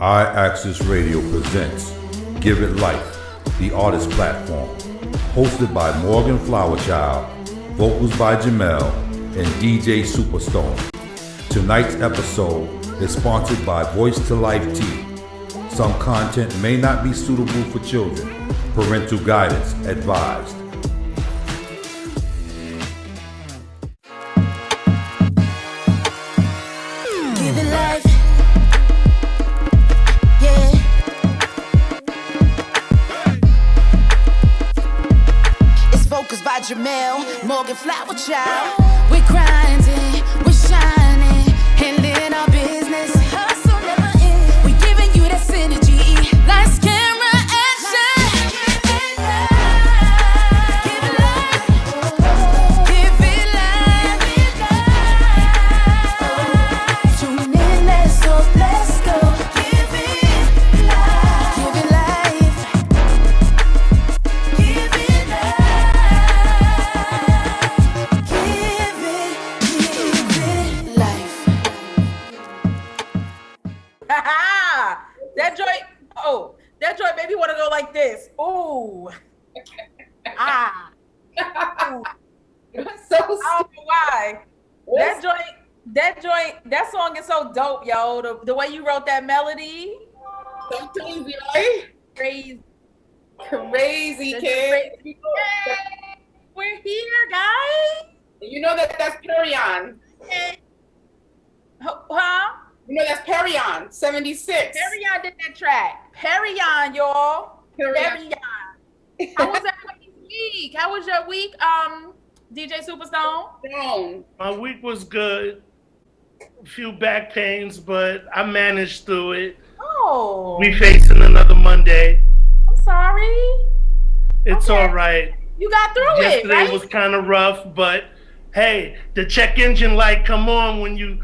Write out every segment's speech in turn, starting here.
iAccess Radio presents Give It Life, the artist platform, hosted by Morgan Flowerchild, vocals by Jamelle, and DJ SUPERSTONE. Tonight's episode is sponsored by Voice to Life Tea. Some content may not be suitable for children. Parental guidance advised. Give it life. Yeah. It's focused by Jamelle, Morgan Flowerchild. We're grinding, we're shining, handling our business. Hustle never ends. We're giving you that synergy. Lights, camera, action. Give it life. Give it life. Tune in, let's go, let's go. Give it life. Give it life. Give it life. That joint, that joint made me want to go like this. Ooh. Ooh. So I don't know why. That song is so dope, yo. The way you wrote that melody. so crazy, right? Crazy. Crazy, That's kid. crazy. Yay. We're here, guys. You know that's Perion. Huh? You know that's Perion, 76. Perion did that track. Perion, y'all. Perion. How was everybody's week? How was your week, DJ SUPERSTONE? Down. My week was good. A few back pains, but I managed through it. Oh. We facing another Monday. I'm sorry. It's Okay. all right. You got through it, Yesterday right? was kind of rough, but hey, the check engine light come on when you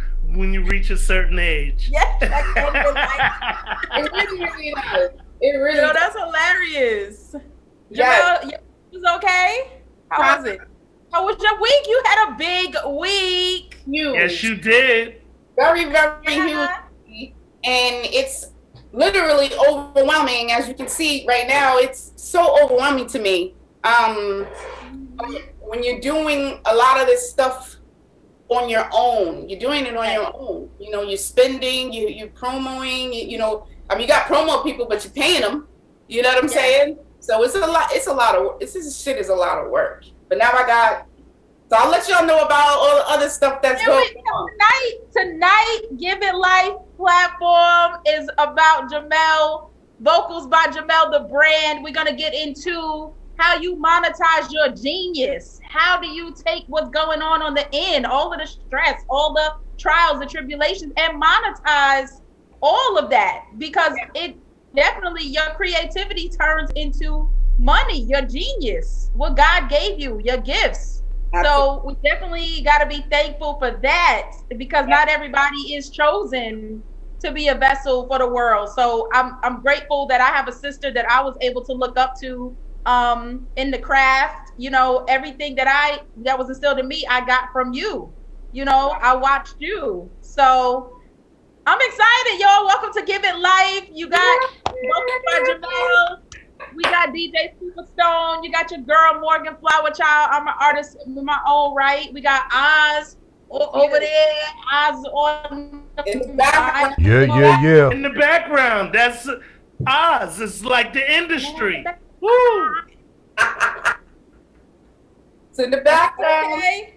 reach a certain age. Yeah. It really does. It really Yo, does. that's hilarious. Yes. Jamelle, you was okay? How was it? How was your week? You had a big week. Huge. Yes, you did. Very, very Yeah. huge. And it's literally overwhelming. As you can see right now, it's so overwhelming to me. When you're doing a lot of this stuff on your own, you're doing it on your own. You know, you're spending, you're promoing, you got promo people, but you're paying them. You know what I'm saying? So it's a lot of, this shit is a lot of work. But now so I'll let y'all know about all the other stuff that's going on. Tonight, Give It Life platform is about Jamelle, vocals by Jamelle, the brand. We're going to get into how you monetize your genius. How do you take what's going on the end, all of the stress, all the trials, the tribulations, and monetize all of that? Because it definitely, your creativity turns into money, your genius, what God gave you, your gifts. So we definitely got to be thankful for that, because not everybody is chosen to be a vessel for the world. So I'm grateful that I have a sister that I was able to look up to in the craft. You know, everything that was instilled in me, I got from you. You know, I watched you. So I'm excited, y'all. Welcome to Give It Life. You got vocals by Jamelle. We got DJ SUPERSTONE. You got your girl Morgan Flowerchild. I'm an artist in my own right. We got Oz over there. Oz on In the background. Yeah. In the background, that's Oz. It's like the industry. Woo! It's in the background. Okay.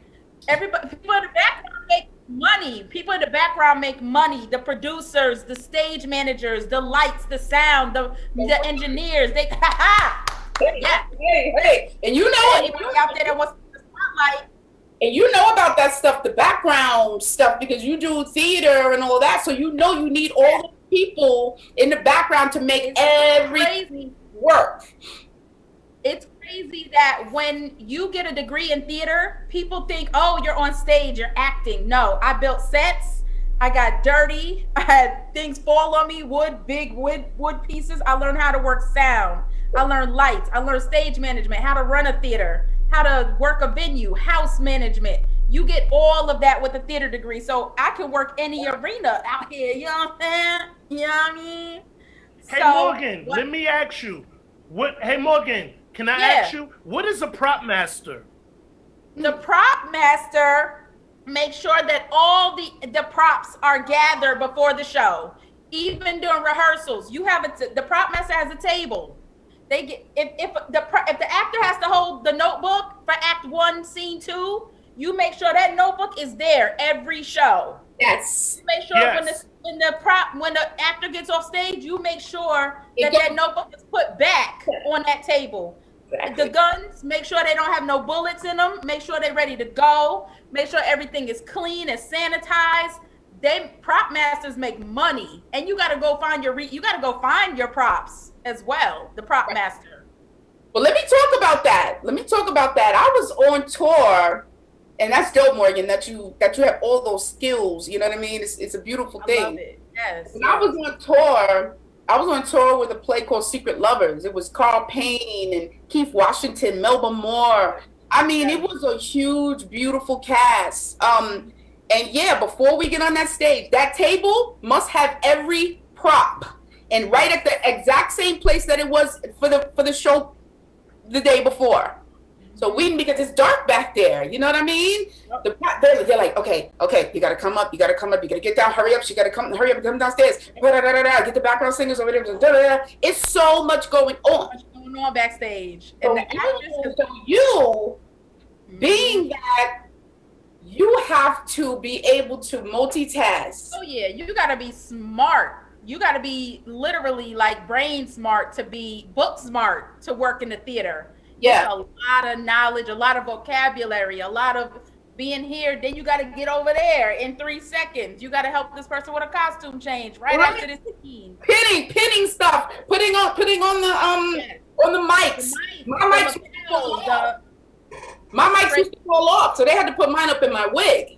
Everybody, people in the background make money. People in the background make money. The producers, the stage managers, the lights, the sound, the engineers. They yeah. Hey, and you know Anybody out there that wants the spotlight. And you know about that stuff, the background stuff, because you do theater and all that. So you know you need all the people in the background to make everything work. It's crazy that when you get a degree in theater, people think, oh, you're on stage, you're acting. No, I built sets. I got dirty. I had things fall on me, big wood pieces. I learned how to work sound. I learned lights. I learned stage management, how to run a theater, how to work a venue, house management, you get all of that with a theater degree. So I can work any arena out here. You know what I'm saying? You know what I mean? Hey, Morgan, let me ask you. Hey, Morgan, can I ask you, what is a prop master? The prop master makes sure that all the props are gathered before the show. Even during rehearsals, you have the prop master has a table. They get if the actor has to hold the notebook for Act 1, Scene 2, you make sure that notebook is there every show. Yes. You make sure when the actor gets off stage, you make sure that notebook is put back on that table. Exactly. The guns, make sure they don't have no bullets in them. Make sure they're ready to go. Make sure everything is clean and sanitized. Prop masters make money, and you got to go find your props as well. The prop master. Well, let me talk about that. I was on tour, and that's dope, Morgan. That you have all those skills. You know what I mean? It's a beautiful thing. I love it. Yes. When I was on tour with a play called Secret Lovers. It was Carl Payne and Keith Washington, Melba Moore. I mean, it was a huge, beautiful cast. And yeah, before we get on that stage, that table must have every prop, and right at the exact same place that it was for the show the day before. So because it's dark back there, you know what I mean? They're like, okay, you gotta come up, you gotta get down, hurry up, hurry up, come downstairs, get the background singers over there. It's so much going on. Backstage. So being that, you have to be able to multitask. Oh yeah, you gotta be smart. You gotta be literally like brain smart to be book smart to work in the theater. Yeah. A lot of knowledge, a lot of vocabulary, a lot of being here. Then you got to get over there in 3 seconds. You got to help this person with a costume change right after this scene. Pinning stuff, putting on the mics. My mics used to fall off, so they had to put mine up in my wig.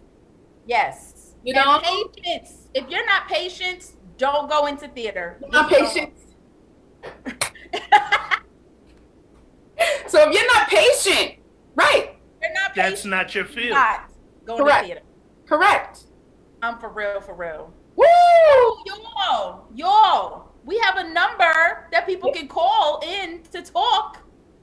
Yes. You know, patience. If you're not patient, don't go into theater. Not patient. So if you're not patient, right? You're not patient, that's not your field. Not go to theater. Correct. I'm for real. Woo! Y'all, we have a number that people can call in to talk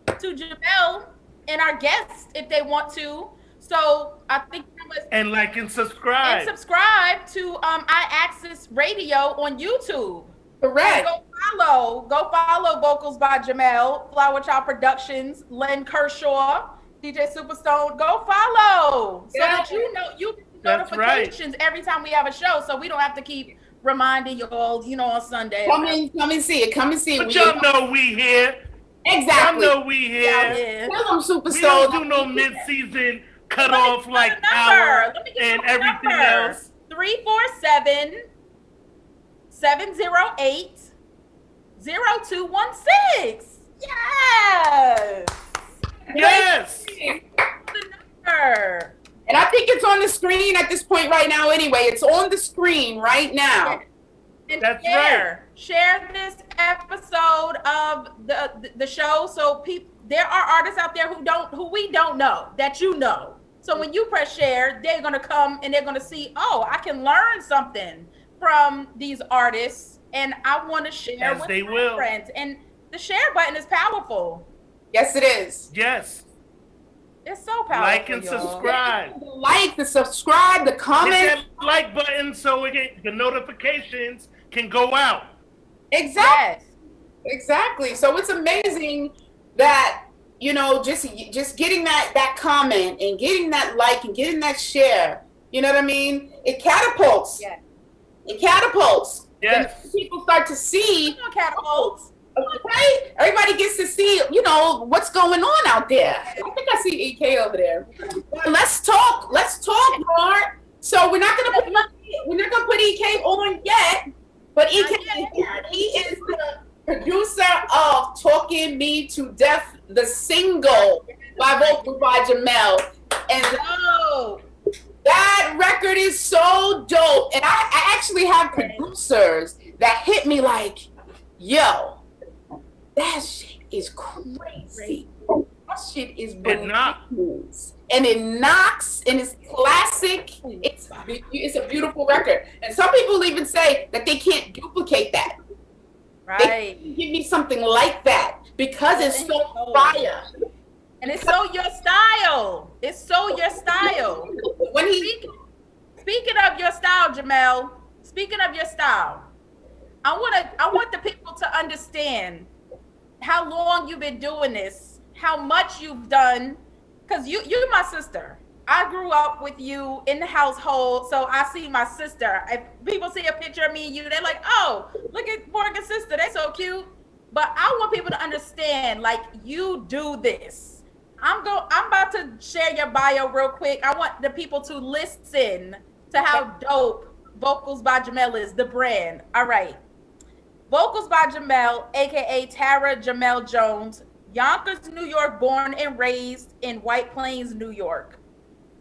to Jamelle and our guests if they want to. So I think and like and subscribe. And subscribe to iAccess Radio on YouTube. Correct. Go follow Vocals by Jamelle, Flower Child Productions, Len Kershaw, DJ Superstone. Go follow so that you get notifications every time we have a show, so we don't have to keep reminding you all, on Sunday. Come and see it. But y'all know we here. Exactly. Y'all know we here. Tell them, Superstone. We don't do no mid-season cut off like hour and everything else. 347 708 0216. Yes. Yes. The number. And I think it's on the screen at this point right now anyway. It's on the screen right now. And that's right. Share this episode of the show so there are artists out there who we don't know that you know. So when you press share, they're going to come and they're going to see, I can learn something from these artists, and I want to share with my friends. And the share button is powerful. Yes, it is. Yes. It's so powerful. Like and subscribe. The subscribe, the comment. Hit that like button so the notifications can go out. Exactly. Yes. Exactly. So it's amazing that, just getting that comment and getting that like and getting that share, you know what I mean? It catapults. Yeah. It catapults. Yes. Then people start to see. Catapults. Right? Everybody gets to see, what's going on out there. I think I see EK over there. Let's talk more. So we're not gonna put EK on yet, but EK he is the producer of "Talking Me to Death," the single by Vocals by Jamelle, and that record is so dope. And I actually have producers that hit me like, "Yo, that shit is crazy. That shit is bananas." and it knocks, and it's classic. It's a beautiful record. And some people even say that they can't duplicate that. Right. They can give me something like that because it's so fire. And it's so your style. It's so your style. When he Speaking of your style, Jamel, speaking of your style, I want the people to understand how long you've been doing this, how much you've done, because you're my sister. I grew up with you in the household, so I see my sister. If people see a picture of me and you, they're like, oh, look at Morgan's sister. They're so cute. But I want people to understand, like, you do this. I'm about to share your bio real quick. I want the people to listen to how dope Vocals by Jamelle is, the brand. All right. Vocals by Jamelle, aka Tara Jamelle Jones, Yonkers, New York, born and raised in White Plains, New York.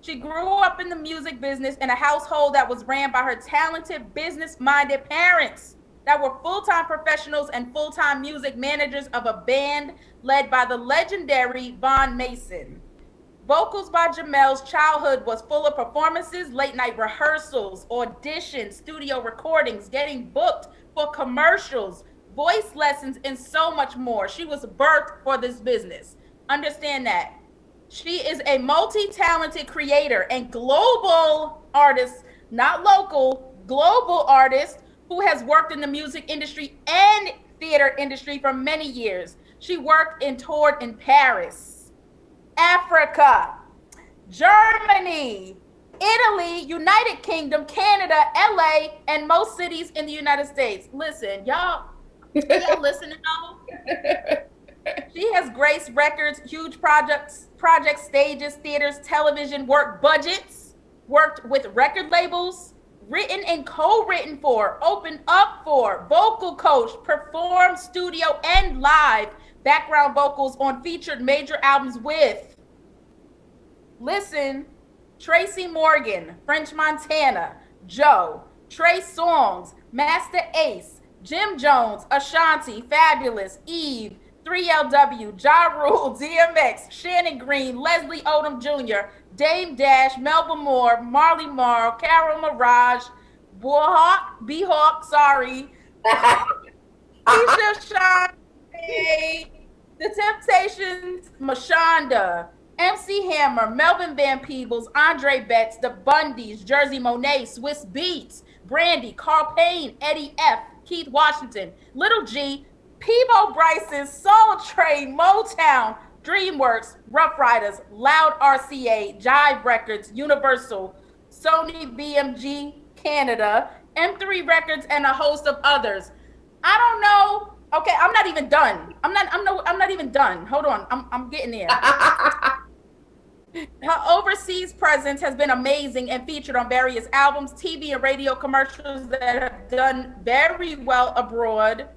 She grew up in the music business in a household that was ran by her talented, business-minded parents that were full-time professionals and full-time music managers of a band led by the legendary Von Mason. Vocals by Jamelle's childhood was full of performances, late-night rehearsals, auditions, studio recordings, getting booked for commercials, voice lessons, and so much more. She was birthed for this business. Understand that. She is a multi-talented creator and global artist, not local, global artist who has worked in the music industry and theater industry for many years. She worked and toured in Paris, Africa, Germany, Italy, United Kingdom, Canada, LA, and most cities in the United States. Listen, y'all listening though? She has graced records, huge projects, stages, theaters, television, work budgets, worked with record labels, written and co-written for, opened up for, vocal coach, performed studio and live background vocals on featured major albums with, listen, Tracy Morgan, French Montana, Joe, Trey Songz, Master Ace, Jim Jones, Ashanti, Fabulous, Eve, 3LW, Ja Rule, DMX, Shannon Green, Leslie Odom Jr., Dame Dash, Melba Moore, Marley Marl, Carol Mirage, B-Hawk, sorry, Keisha Shante, The Temptations, Mashonda, MC Hammer, Melvin Van Peebles, Andre Betts, The Bundys, Jersey Monet, Swiss Beats, Brandy, Carl Payne, Eddie F., Keith Washington, Little G, Peebo Bryson, Soul Train, Motown, DreamWorks, Rough Riders, Loud RCA, Jive Records, Universal, Sony BMG Canada, M3 Records, and a host of others. I don't know. Okay, I'm not even done. I'm not even done. Hold on. I'm getting there. Her overseas presence has been amazing and featured on various albums, TV, and radio commercials that have done very well abroad.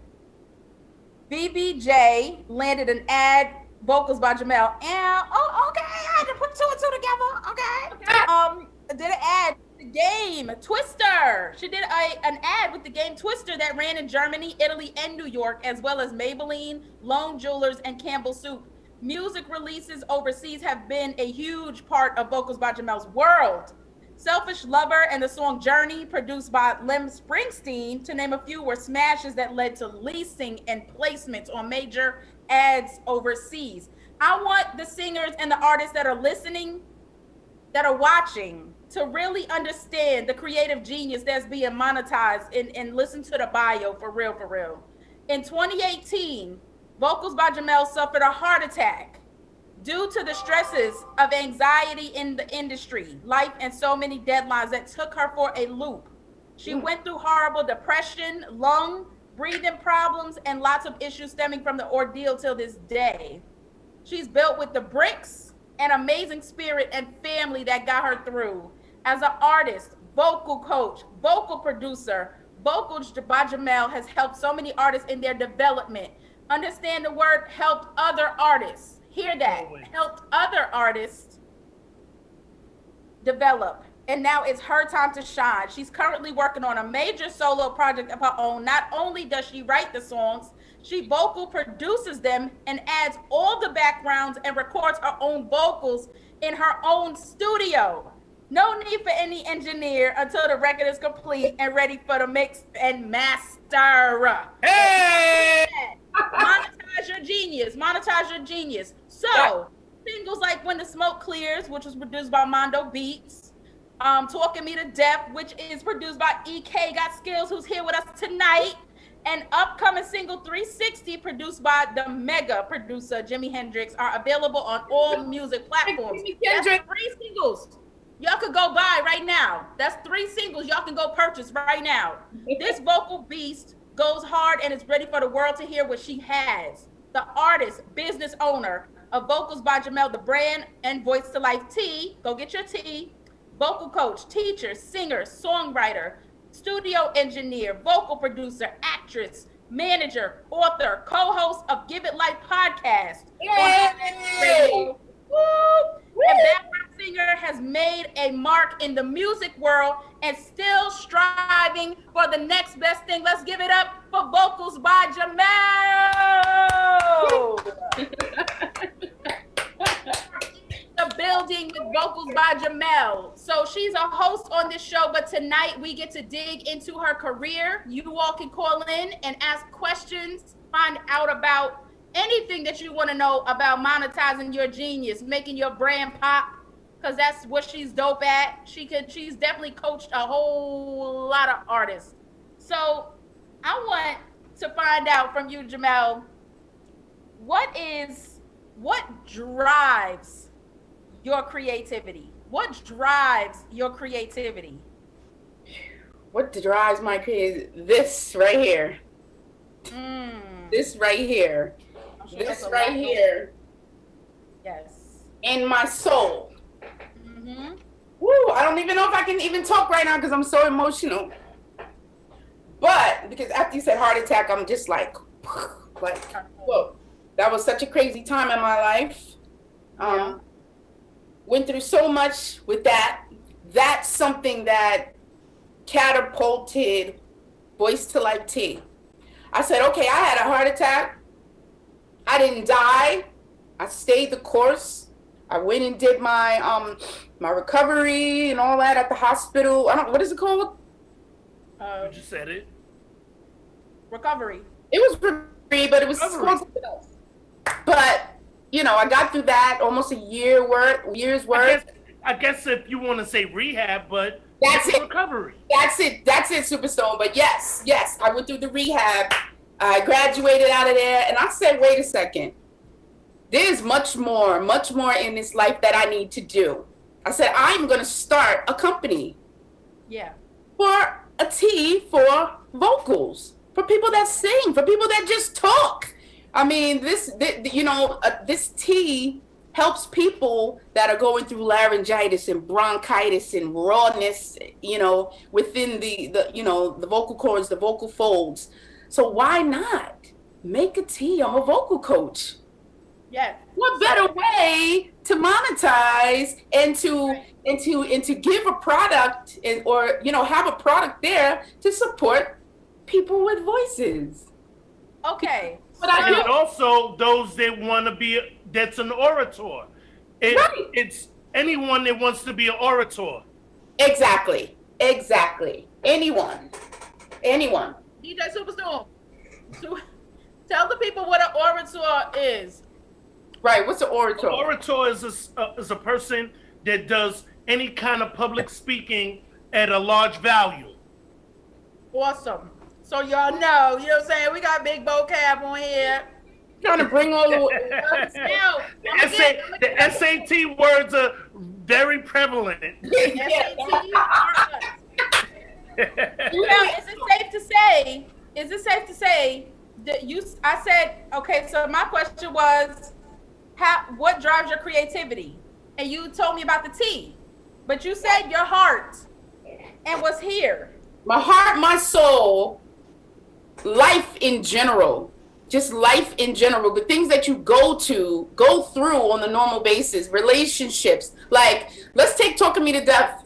BBJ landed an ad, Vocals by Jamelle. And okay, I had to put two and two together. Okay. Did an ad, the game Twister. She did an ad with the game Twister that ran in Germany, Italy, and New York, as well as Maybelline, Lone Jewelers, and Campbell Soup. Music releases overseas have been a huge part of Vocals by Jamelle's world. Selfish Lover and the song Journey, produced by Lem Springsteen, to name a few, were smashes that led to leasing and placements on major ads overseas. I want the singers and the artists that are listening, that are watching, to really understand the creative genius that's being monetized and listen to the bio for real, for real. In 2018, Vocals by Jamelle suffered a heart attack due to the stresses of anxiety in the industry, life, and so many deadlines that took her for a loop. She went through horrible depression, lung, breathing problems, and lots of issues stemming from the ordeal till this day. She's built with the bricks, an amazing spirit and family that got her through. As an artist, vocal coach, vocal producer, Vocals by Jamelle has helped so many artists in their development. Understand the word helped other artists. Hear that. Helped other artists develop. and now it's her time to shine. She's currently working on a major solo project of her own. Not only does she write the songs, she vocal produces them and adds all the backgrounds and records her own vocals in her own studio. No need for any engineer until the record is complete and ready for the mix and master. Hey! Monetize your genius. Monetize your genius. So, singles like When the Smoke Clears, which was produced by Mondo Beats. Talking Me to Death, which is produced by EK Got Skills, who's here with us tonight. And upcoming single 360, produced by the mega producer Jimi Hendrix, are available on all music platforms. That's 3 singles y'all could go buy right now. That's 3 singles y'all can go purchase right now. This vocal beast goes hard and is ready for the world to hear what she has. The artist, business owner of Vocals by Jamelle, the brand and Voice to Life T. Go get your T. Vocal coach, teacher, singer, songwriter, studio engineer, vocal producer, actress, manager, author, co-host of Give It Life podcast. Yay! And background singer has made a mark in the music world and still striving for the next best thing. Let's give it up for Vocals by Jamelle. The building with Vocals by Jamelle. So she's a host on this show, but tonight we get to dig into her career. You all can call in and ask questions, find out about anything that you want to know about monetizing your genius, making your brand pop, because that's what she's dope at. She's definitely coached a whole lot of artists. So I want to find out from you, Jamelle, what drives your creativity? What drives your creativity? What drives my creativity? This right here. This right here. This right here. Yes. In my soul. Woo, I don't even know if I can even talk right now because I'm so emotional. But because after you said heart attack, I'm just like, whoa. That was such a crazy time in my life. Went through so much with that. That's something that catapulted Voice to Life T. I said, okay, I had a heart attack. I didn't die. I stayed the course. I went and did my my recovery and all that at the hospital. What is it called? You just said it. Recovery. It was recovery, but it was called. But you know, I got through that almost a year's worth. I guess if you want to say rehab, but that's it. Recovery. That's it, Superstone. But yes, I went through the rehab. I graduated out of there, and I said, wait a second. There's much more in this life that I need to do. I said, I'm going to start a company. Yeah. For a T for vocals, for people that sing, for people that just talk. I mean, this tea helps people that are going through laryngitis and bronchitis and rawness, within the vocal cords, the vocal folds. So why not make a tea? I'm a vocal coach. Yes. What better way to monetize and to give a product or have a product there to support people with voices. Okay. And also those that want to be, that's an orator. It's anyone that wants to be an orator. Exactly. Anyone. DJ Superstone, tell the people what an orator is. Right, what's an orator? An orator is a person that does any kind of public speaking at a large value. Awesome. So y'all know, you know what I'm saying? We got big vocab on here. Trying to bring all the the SAT words are very prevalent. SAT is it safe to say that I said, okay, so my question was, what drives your creativity? And you told me about the tea, but you said your heart and what's here. My heart, my soul, life in general, just life in general, the things that you go through on a normal basis, relationships. Like, let's take Talking Me to Death.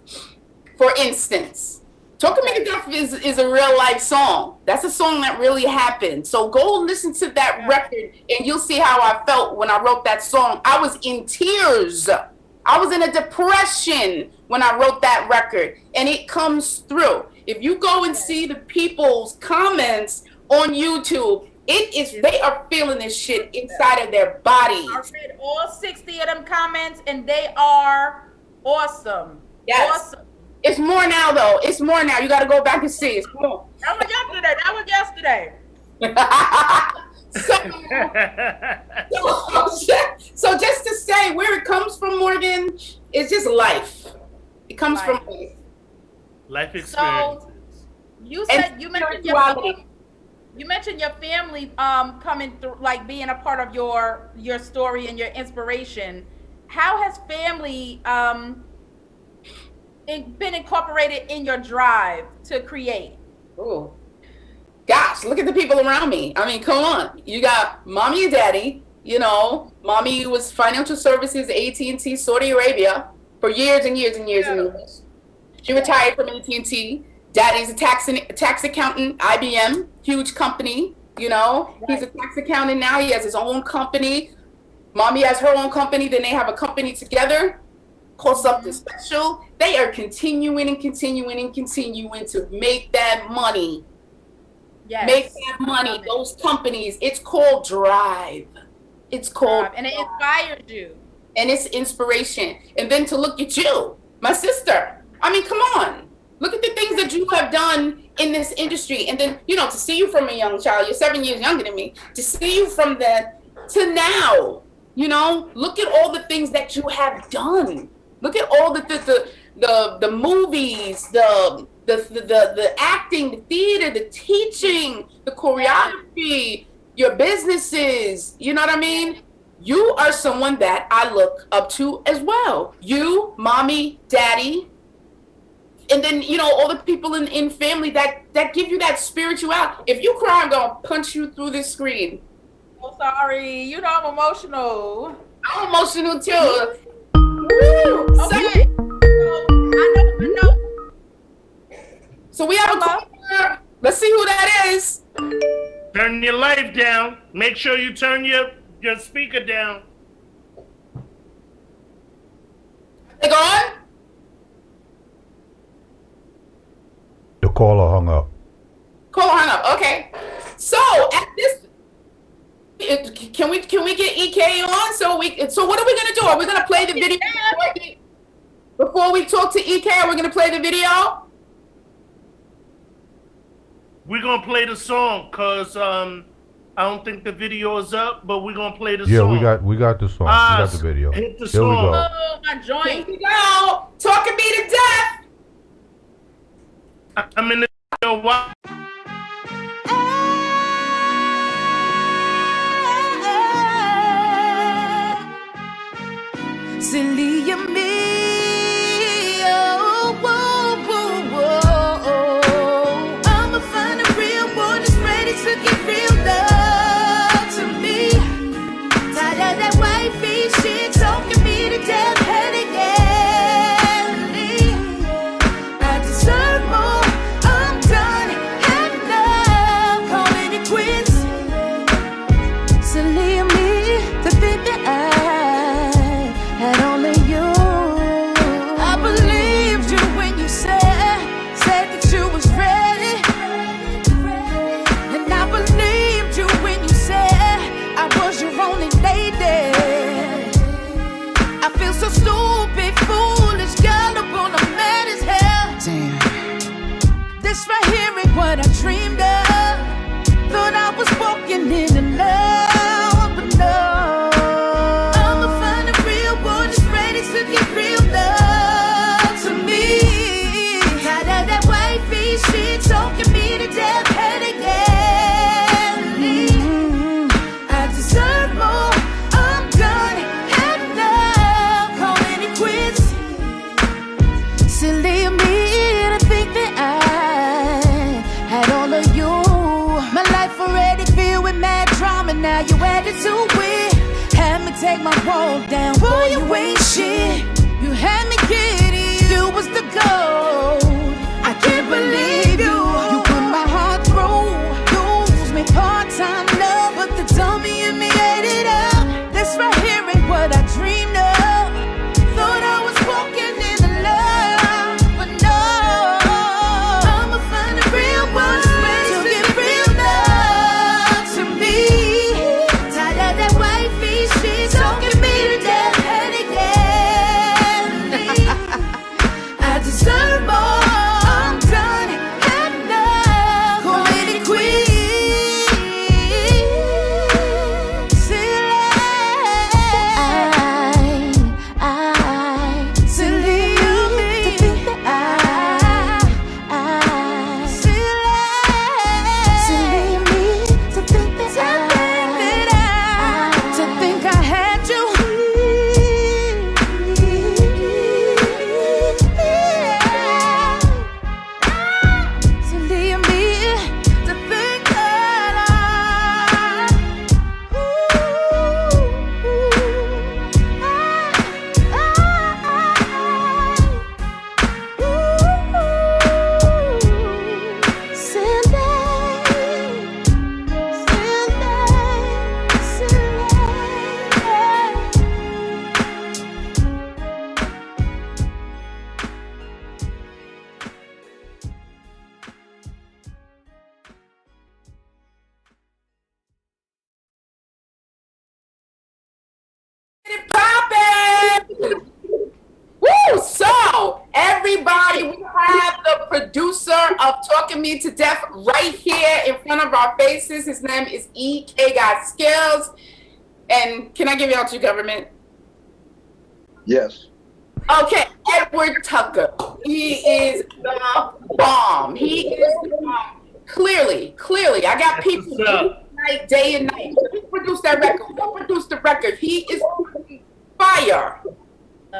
for instance. Talking Me to Death is a real life song. That's a song that really happened. So go listen to that record and you'll see how I felt when I wrote that song. I was in tears. I was in a depression when I wrote that record, and it comes through. If you go and see the people's comments on YouTube, they are feeling this shit inside of their bodies. I read all 60 of them comments, and they are awesome. Yes. Awesome. It's more now, though. It's more now. You got to go back and see. It's more. That was yesterday. So just to say where it comes from, Morgan, it's just life. It comes from life experiences. So you said you mentioned your family coming through, like being a part of your story and your inspiration. How has family been incorporated in your drive to create? Oh, gosh, look at the people around me. I mean, come on. You got mommy and daddy. You know, mommy was financial services, AT&T, Saudi Arabia for years and years and years and years. She retired from AT&T. Daddy's a tax accountant, IBM, huge company. You know, he's a tax accountant now. He has his own company. Mommy has her own company. Then they have a company together called Something Special. They are continuing and continuing and continuing to make that money. Yes. Make that money. Those companies. It's called drive. It's called and it inspired you. And it's inspiration. And then to look at you, my sister. I mean, come on. Look at the things that you have done in this industry. And then, you know, to see you from a young child, you're 7 years younger than me, to see you from that to now, you know, look at all the things that you have done. Look at all the movies, the acting, the theater, the teaching, the choreography, your businesses, you know what I mean? You are someone that I look up to as well. You, mommy, daddy, and then, you know, all the people in family that give you that spirituality. If you cry, I'm going to punch you through this screen. Oh, sorry. You know I'm emotional. I'm emotional too. Woo! Okay. I know. So we have a caller. Let's see who that is. Turn your light down. Make sure you turn your speaker down. They on? The caller hung up. Okay. So at this, can we get EK on? So what are we gonna do? Are we gonna play the video before we talk to EK? Are we gonna play the video? We're gonna play the song because I don't think the video is up, but we're gonna play the song. Yeah, we got the song. We got the video. Hit the Here song. we go. Oh, my joint. Here we go. Talking me to death. I'm in the video. Silly of me, oh, whoa, whoa, whoa. I'ma find a real one that's ready to give real love to me. Tired of that white feet shit talking me to death, head again. I deserve more, I'm done, had enough, calling it quits. Silly of me to think that I had only you. I believed you when you said that you was ready. And I believed you when you said I was your only lady. I feel so stupid, foolish, gullible, I'm mad as hell. Damn. This right here ain't what I dreamed of. Thought I was walking in the love, but no. I'ma find a real one that's ready to give real love to me. Tired of that white feet shit talking me to death, head again. I deserve more, I'm done, had enough, calling it quits. Silly of me to think that I had all of you. My life already filled with mad drama, now you added to it. Had me take my wall down, boy, you ain't shit. You had me giddy, you was the goal. know, but the dummy in me ate it up. This right here ain't what I dreamed of. Thought I was walking in the love, but no. I'ma find a real one to give real love to me. Tired of that white fish shit, talking me to death and again. I deserve more. I'm done, had enough. Call me the queen. Woo! So, everybody, we have the producer of Talking Me to Death right here in front of our faces. His name is EK Got Skills. And can I give y'all to government? Yes. Okay, Edward Tucker. He is the bomb. He is the bomb. Clearly. I got people night, day and night. Who produced that record? Who produced the record? He is fire.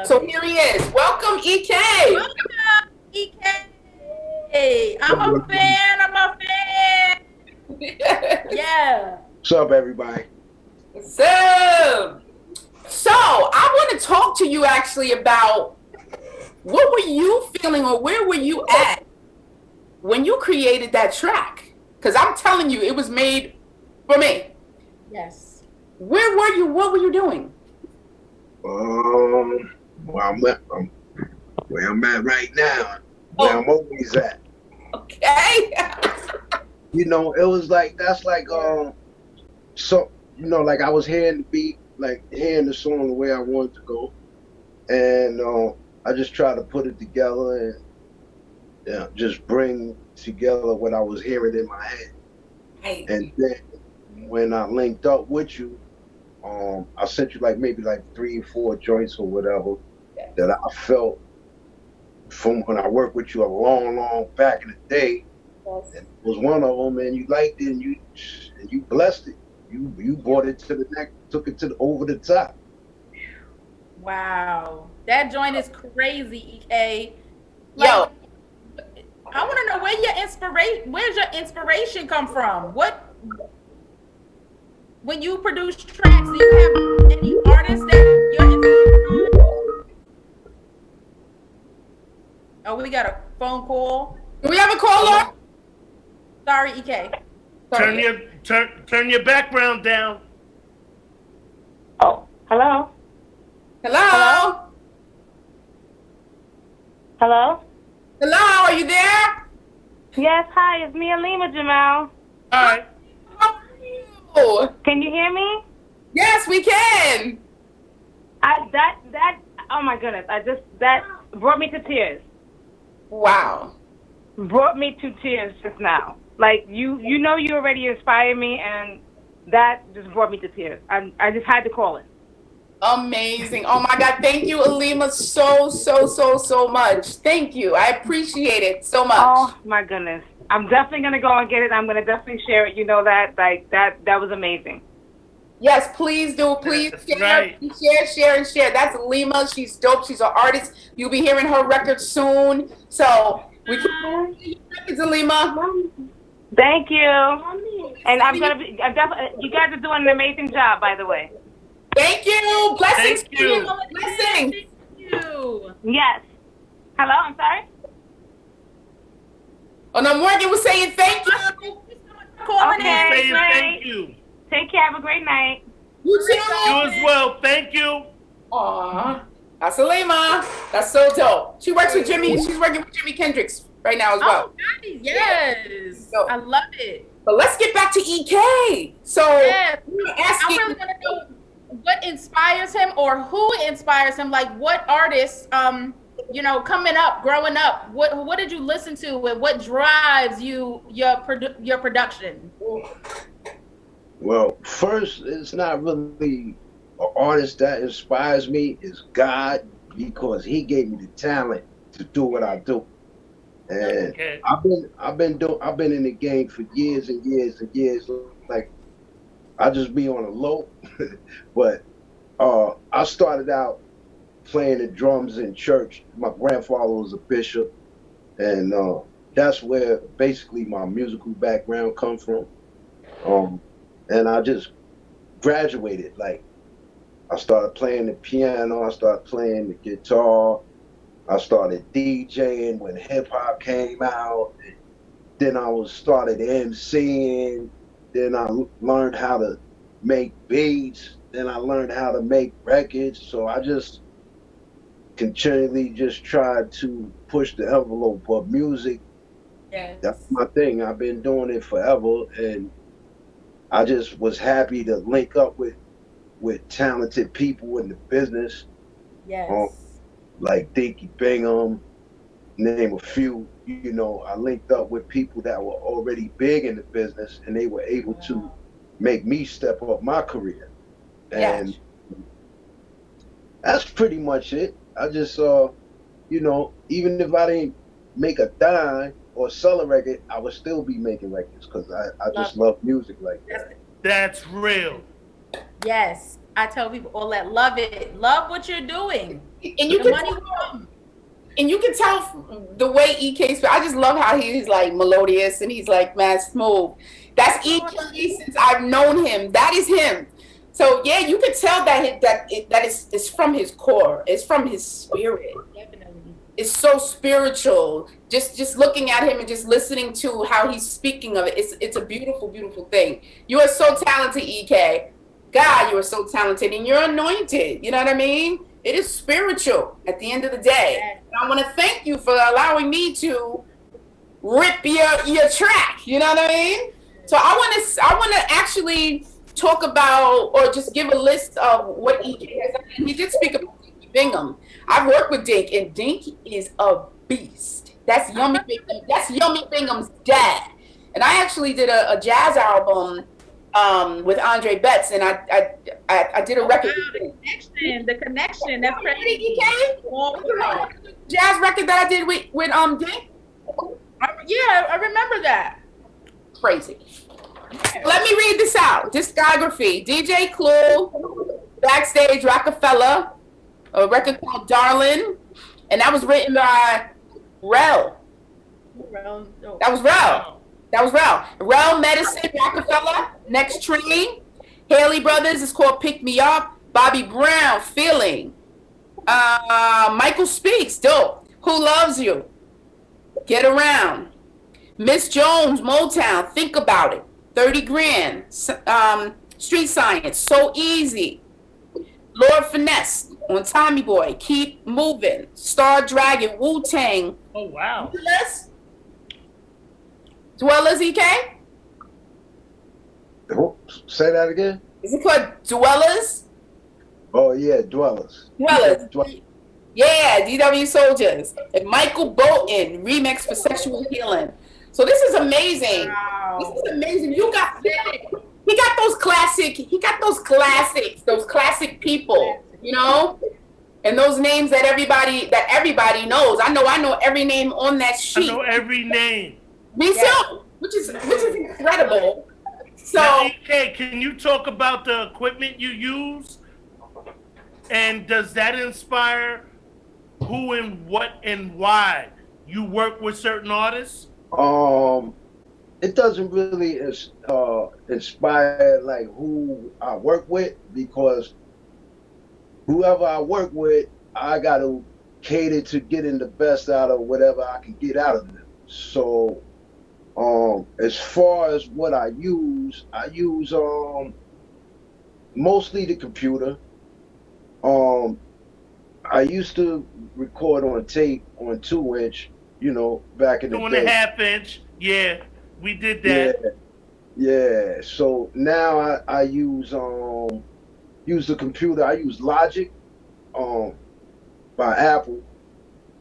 So here he is. Welcome, EK. Welcome, EK. I'm a fan. Yeah. What's up, everybody? So I want to talk to you actually about what were you feeling or where were you at when you created that track? Because I'm telling you, it was made for me. Yes. Where were you? What were you doing? Where I'm at right now, where I'm always at. Okay. You know, it was like, that's like, so, you know, like I was hearing the beat, like hearing the song the way I wanted to go. And I just tried to put it together and just bring together what I was hearing in my head. Right. And then when I linked up with you, I sent you like maybe like 3 or 4 joints or whatever that I felt from when I worked with you a long back in the day. Yes. And it was one of them, and you liked it, and you blessed it. You brought it to the neck, took it to the over the top. Wow. That joint is crazy, EK. Yo. I want to know where's your inspiration come from? When you produce tracks, do you have any artists that you're inspired on? Oh, we got a phone call. Do we have a caller? Sorry, EK. Turn your background down. Oh, hello? Hello? Hello? Hello, are you there? Yes, hi, it's me, Alima Jamel. All right. How are you? Can you hear me? Yes, we can. Oh my goodness, that brought me to tears. Wow. Brought me to tears just now. Like, you know you already inspired me, and that just brought me to tears. I just had to call it. Amazing. Oh my God. Thank you, Alima, so much. Thank you. I appreciate it so much. Oh my goodness. I'm definitely going to go and get it. I'm going to definitely share it. You know that. Like, that was amazing. Yes, please do. Please share, right. share. That's Alima. She's dope. She's an artist. You'll be hearing her record soon. So we can records, Alima. Thank you. And you guys are doing an amazing job, by the way. Thank you. Blessings Thank to you. you. Blessings. Thank you. Yes. Hello, I'm sorry? Oh no, Morgan was saying thank you. Thank you so much calling Okay, Saying in. great. thank you. Take care. Have a great night. You too. You as well. Thank you. Aw, that's Alima. That's so dope. She works with Jimmy. She's working with Jimi Kendrix right now as well. Oh, nice. Yes. So- I love it. But let's get back to EK. So Yeah. we're I asking. really want to know what inspires him or who inspires him. Like what artists, you know, coming up, growing up, what did you listen to and what drives your production? Well, first, it's not really an artist that inspires me. It's God, because He gave me the talent to do what I do. And Okay. I've been in the game for years and years and years. Like, I just be on a low, but I started out playing the drums in church. My grandfather was a bishop, and that's where basically my musical background comes from. And I just graduated. Like, I started playing the piano, I started playing the guitar, I started DJing when hip hop came out. Then I started MCing. Then I learned how to make beats. Then I learned how to make records. So I just continually just tried to push the envelope of music. Yes. That's my thing. I've been doing it forever, and I just was happy to link up with talented people in the business. Yes. Like Dinky Bingham, name a few. You know, I linked up with people that were already big in the business, and they were able to make me step up my career. And that's pretty much it. I just, you know, even if I didn't make a dime or sell a record, I would still be making records because I just love music like that. That's real. Yes. I tell people all that. Love it. Love what you're doing. And you The can money tell, will come. and you can tell the way EK. I just love how he's like melodious and he's like mad smooth. That's EK since I've known him. That is him. So yeah, you can tell that it's from his core. It's from his spirit. Definitely. It's so spiritual. Just looking at him and just listening to how he's speaking of it. It's a beautiful, beautiful thing. You are so talented, EK. God, you are so talented and you're anointed. You know what I mean? It is spiritual at the end of the day. And I want to thank you for allowing me to rip your track. You know what I mean? So I want to actually talk about or just give a list of what EK has done. He did speak about Dinky Bingham. I've worked with Dink, and Dink is a beast. That's Yummy Bingham. That's Yummy Bingham's dad. And I actually did a jazz album with Andre Betts, and I did a record. The connection. That's crazy. Jazz record that I did with Dink. Yeah, I remember that. Crazy. Let me read this out. Discography: DJ Clue, Backstage Rockefeller, a record called Darlin', and that was written by Rel. That was Rel. That was Rel. Rel Medicine, Rockefeller, Next Train. Haley Brothers is called Pick Me Up. Bobby Brown, Feeling. Michael Speaks, Dope. Who Loves You? Get Around. Miss Jones, Motown, Think About It. 30 Grand. Street Science, So Easy. Lord Finesse on Tommy Boy, Keep Moving. Star Dragon, Wu-Tang. Oh, wow. Dwellers, EK? Say that again? Is it called Dwellers? Oh, yeah, Dwellers. Dwellers. Yeah, DW Soldiers. And Michael Bolton, remix for Sexual Healing. So this is amazing. Wow. This is amazing. He got those classics, those classic people, you know? And those names that everybody knows. I know every name on that sheet. I know every name. Me too, which is incredible. So, now, EK, can you talk about the equipment you use? And does that inspire who and what and why you work with certain artists? It doesn't really inspire like who I work with, because whoever I work with, I got to cater to getting the best out of whatever I can get out of them. So As far as what I use mostly the computer. I used to record on tape on 2-inch, back in the Two and day. a half inch. Yeah, we did Yeah, that. yeah. So now I use the computer. I use Logic, by Apple.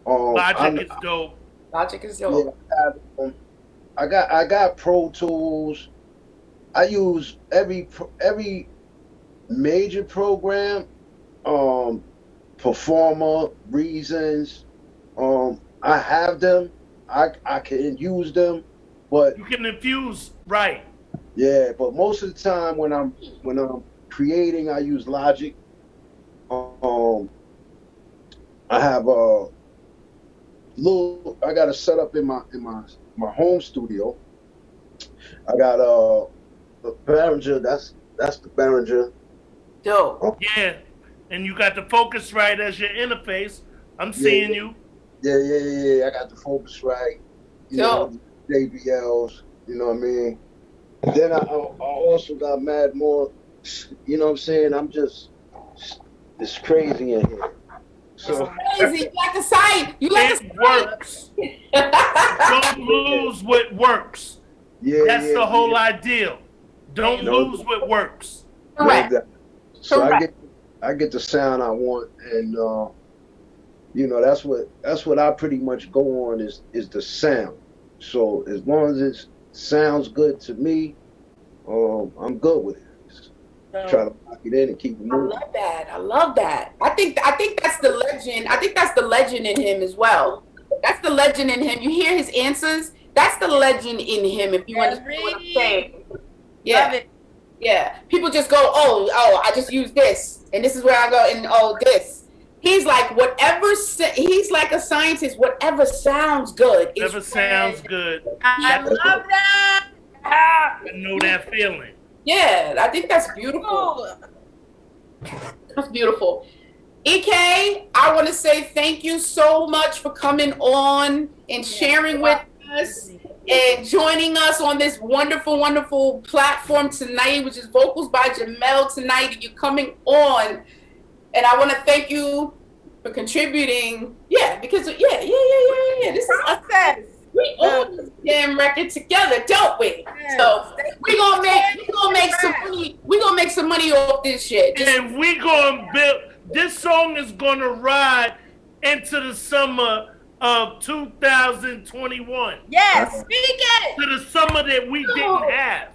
Logic is dope. Logic is Yeah, dope. I got Pro Tools. I use every major program, Performer, Reasons. I have them. I can use them, but You can infuse right. yeah. But most of the time when I'm creating, I use Logic. I have I got a setup in my home studio. I got the Behringer. That's the Behringer. Dope. Yeah, and you got the Focusrite as your interface. I'm seeing you. Yeah. I got the Focusrite. JBLs. You know what I mean? Then I also got mad more. You know what I'm saying? It's crazy in here. So Crazy. You like the site. You like It works. Don't lose what works. That's the whole idea. Don't lose what works. Correct. So Correct. I get the sound I want, and that's what I pretty much go on is the sound. So as long as it sounds good to me, I'm good with it. Try to lock it in and keep it moving. I love that. I think that's the legend. I think that's the legend in him as well. That's the legend in him. You hear his answers. That's the legend in him. If you understand what I'm saying. Yeah. Love it. Yeah. People just go, oh, I just use this, and this is where I go, and this. He's like he's like a scientist. Whatever sounds good. Whatever sounds good. I love that. I know that feeling. Yeah, I think that's beautiful. That's beautiful. EK, I want to say thank you so much for coming on and sharing with us and joining us on this wonderful, wonderful platform tonight, which is Vocals by Jamelle tonight. You're coming on. And I want to thank you for contributing. Yeah, because, yeah. This is us. We own this damn record together, don't we? Yes. So we gonna make some money. We gonna make some money off this shit. And we gonna build. This song is gonna ride into the summer of 2021. Yes, speak it. To the summer that we didn't have.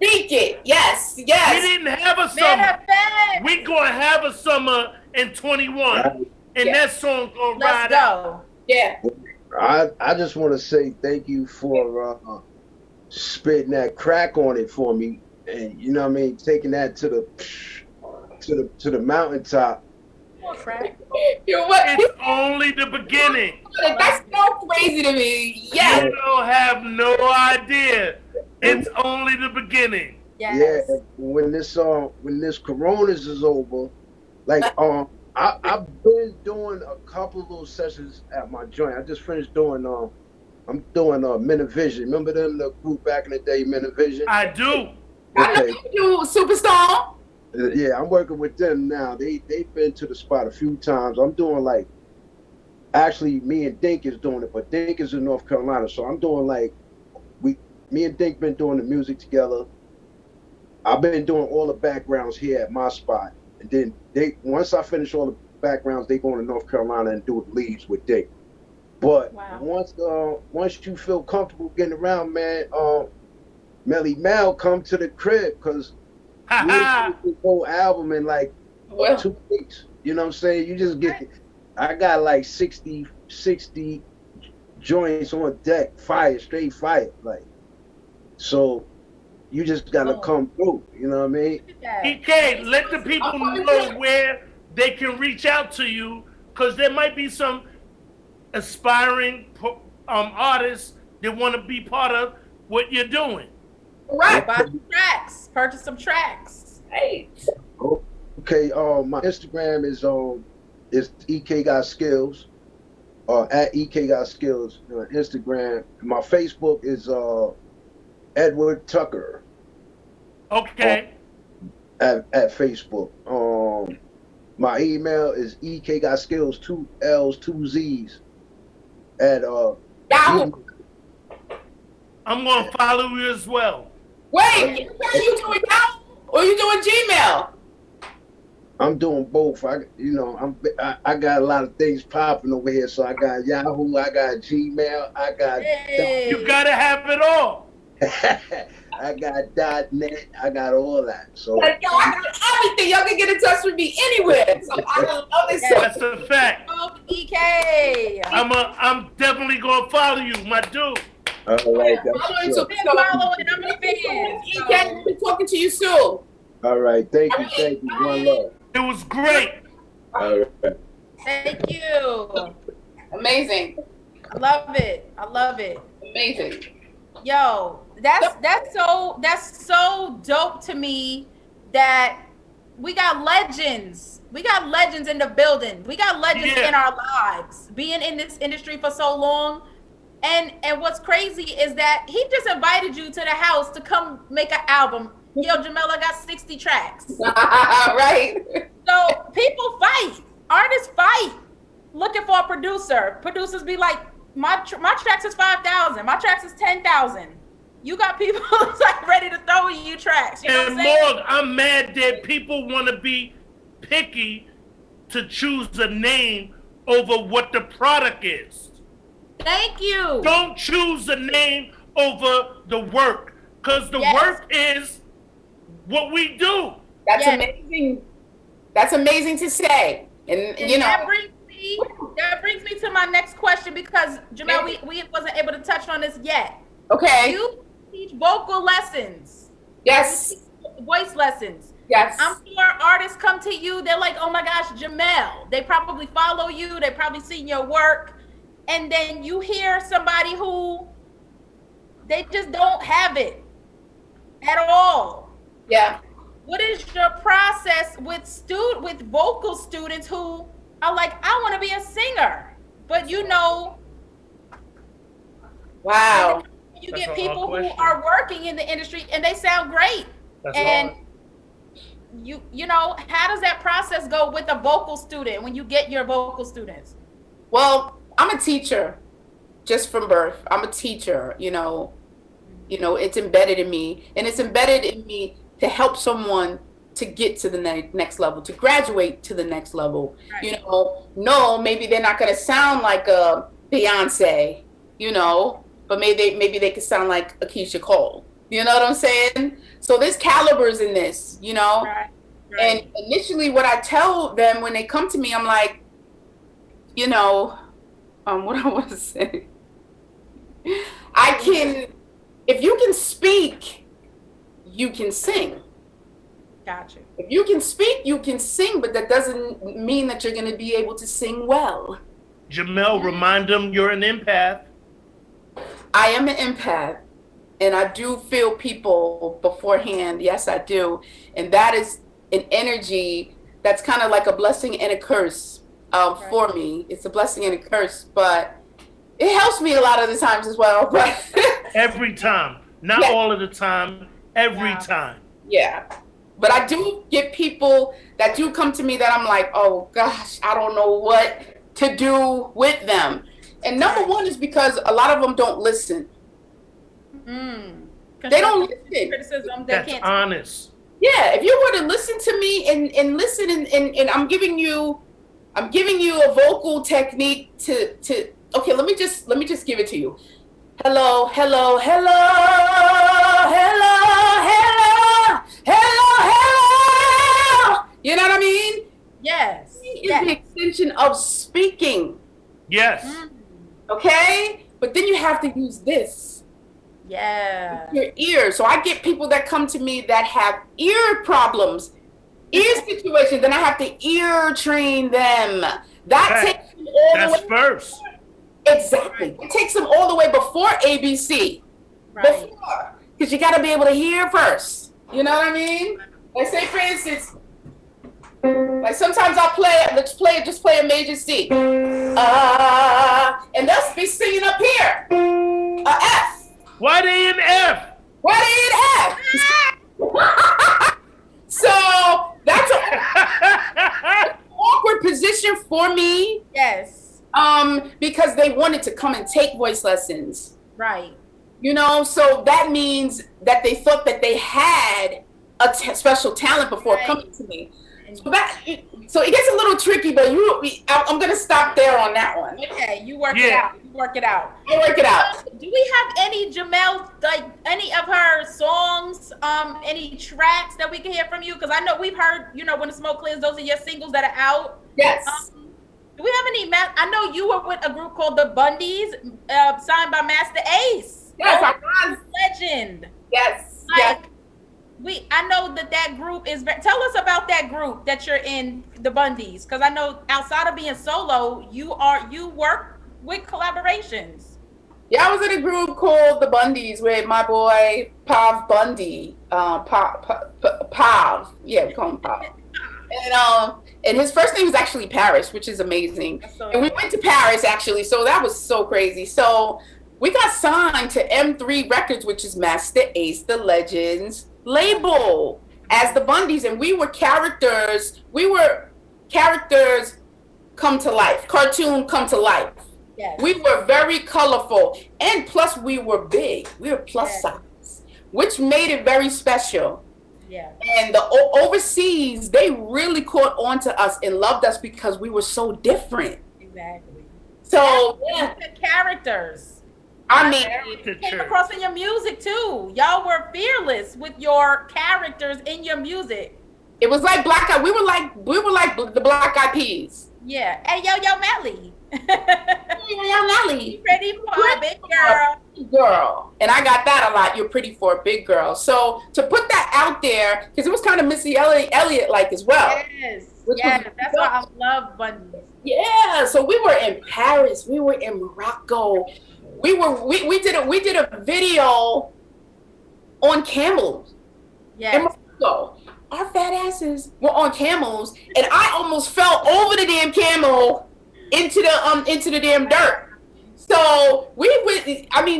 Speak it. Yes. We didn't have a summer. Manifest. We gonna have a summer in 21, and that song gonna ride out. Yeah. I just want to say thank you for spitting that crack on it for me, and you know what I mean, taking that to the mountaintop. You're what? It's only the beginning. That's so crazy to me. Yeah. You don't have no idea. It's only the beginning. Yes. Yeah. When this Coronas is over, like I've been doing a couple of little sessions at my joint. I just finished doing I'm doing Minivision. Remember them, the group back in the day, Minivision? I do. Okay. You Superstone? Yeah, I'm working with them now. They've been to the spot a few times. I'm doing actually me and Dink is doing it, but Dink is in North Carolina, so I'm doing me and Dink been doing the music together. I've been doing all the backgrounds here at my spot. And then once I finish all the backgrounds, they go to North Carolina and do the leads with Dick. But once you feel comfortable getting around, man, Melly Mel, come to the crib, because we did this whole album in 2 weeks. You know what I'm saying? You just get I got 60 joints on deck, straight fire. So you just gotta come through, you know what I mean? EK, let the people know where they can reach out to you, because there might be some aspiring artists that want to be part of what you're doing. Right. Buy some tracks. Purchase some tracks. Hey. Okay, my Instagram is EK Got Skills, at EK Got Skills on Instagram. My Facebook is Edward Tucker. Okay. At Facebook. My email is ekgotskills 2 L's 2 Z's at Yahoo. I'm gonna follow you as well. Wait, are you doing Yahoo or you doing Gmail? I'm doing both. I got a lot of things popping over here. So I got Yahoo, I got Gmail, I got You gotta have it all. I got .net, I got all that. So Like, yo, I got everything. Y'all can get in touch with me anywhere. So I love this That's stuff. a fact. EK. I'm definitely gonna follow you, my dude. all right, that's I'm what's up. Been following, I'm a fan. EK, we'll be talking to you soon. All right, thank you, one love. It was great. All right. Thank you. Amazing. I love it. I love it. Amazing. Yo, that's so dope to me that we got legends. We got legends in the building. We got legends Yeah. in our lives. Being in this industry for so long. And what's crazy is that he just invited you to the house to come make an album. Yo, Jamel, got 60 tracks. Right. So people fight. Artists fight. Looking for a producer. Producers be like, my tracks is 5,000. My tracks is 10,000. You got people that's like ready to throw you tracks. You know what And I'm saying? Morg, I'm mad that people want to be picky to choose a name over what the product is. Thank you. Don't choose a name over the work, because the Yes. work is what we do. That's Yes. amazing. That's amazing to say. And And you know, that brings me to my next question, because Jamel, we wasn't able to touch on this yet. okay. You teach vocal lessons. Yes. Voice lessons. Yes. I'm sure artists come to you, they're like, oh my gosh, Jamel. They probably follow you, they probably seen your work. And then you hear somebody who they just don't have it at all. Yeah. What is your process with vocal students who are like, I want to be a singer, but Wow. you That's get a people hard who question. are working in the industry and they sound great. That's And hard. how does that process go with a vocal student when you get your vocal students? Well, I'm a teacher just from birth. I'm a teacher, it's embedded in me, and it's embedded in me to help someone to get to the next level, to graduate to the next level. Right. No, maybe they're not going to sound like a Beyonce, but maybe they could sound like a Keisha Cole. You know what I'm saying? So there's calibers in this, Right. And initially what I tell them when they come to me, I'm like, what I want to say. If you can speak, you can sing. Gotcha. If you can speak, you can sing, but that doesn't mean that you're going to be able to sing well. Jamel, remind them you're an empath. I am an empath, and I do feel people beforehand. Yes, I do. And that is an energy that's kind of like a blessing and a curse for me. It's a blessing and a curse, but it helps me a lot of the times as well. But Every time. Not Yeah. all of the time. Every Wow. time. yeah. But I do get people that do come to me that I'm like, oh gosh, I don't know what to do with them. And number one is because a lot of them don't listen. They don't listen. Criticism, they That's can't. honest. Yeah, if you were to listen to me and listen and I'm giving you a vocal technique to okay, let me just give it to you. Hello, hello, hello, hello, hello, hello, hello. You know what I mean? Yes. It's the extension of speaking, Yes. okay? But then you have to use this. Yeah. Your ear. So I get people that come to me that have ear problems, ear situations, then I have to ear train them. That Right. takes them all That's the way. first. Exactly. It takes them all the way before ABC. Right. Before. Because you got to be able to hear first. You know what I mean? Like say for instance, like sometimes I'll just play a major C. And they'll be singing up here. A F. Why they in F? What did F? So that's an awkward position for me. Yes. Because they wanted to come and take voice lessons. Right. You know, so that means that they thought that they had a special talent before coming to me. So it gets a little tricky, but I'm gonna stop there on that one. Okay, you work it out. You work it out. I work it out. Do we have any Jamelle, like any of her songs, any tracks that we can hear from you? Because I know we've heard, you know, When the Smoke Clears, those are your singles that are out. Yes. Do we have any? I know you were with a group called the Bundys, signed by Master Ace. Yes, I was. Legend. Yes. Like, I know that group is. Tell us about that group that you're in, the Bundys, because I know outside of being solo, you work with collaborations. Yeah, I was in a group called the Bundys with my boy Pav Bundy. Pav. Yeah, we call him Pav. And his first name is actually Paris, which is amazing. And we went to Paris actually, so that was so crazy. So we got signed to M3 Records, which is Master Ace the Legend's label, as the Bundys, and we were characters come to life, cartoon come to life. Yes. We were very colorful, and plus we were big. We were plus size, which made it very special. Yeah. And the overseas, they really caught on to us and loved us because we were so different. Exactly. So the characters. I mean, it came across in your music too. Y'all were fearless with your characters in your music. It was like Black Eyed. We were like the Black Eyed Peas. Yeah. Hey, Yo Melly. Yo Melly. Pretty for a big girl. Girl. And I got that a lot. You're pretty for a big girl. So to put that out there, because it was kind of Missy Elliott like as well. Yes. Yes. That's why I love Bundy. Yeah. So we were in Paris. We were in Morocco. We did a video on camels. Yeah. In Morocco. Our fat asses were on camels, and I almost fell over the damn camel into the damn dirt. So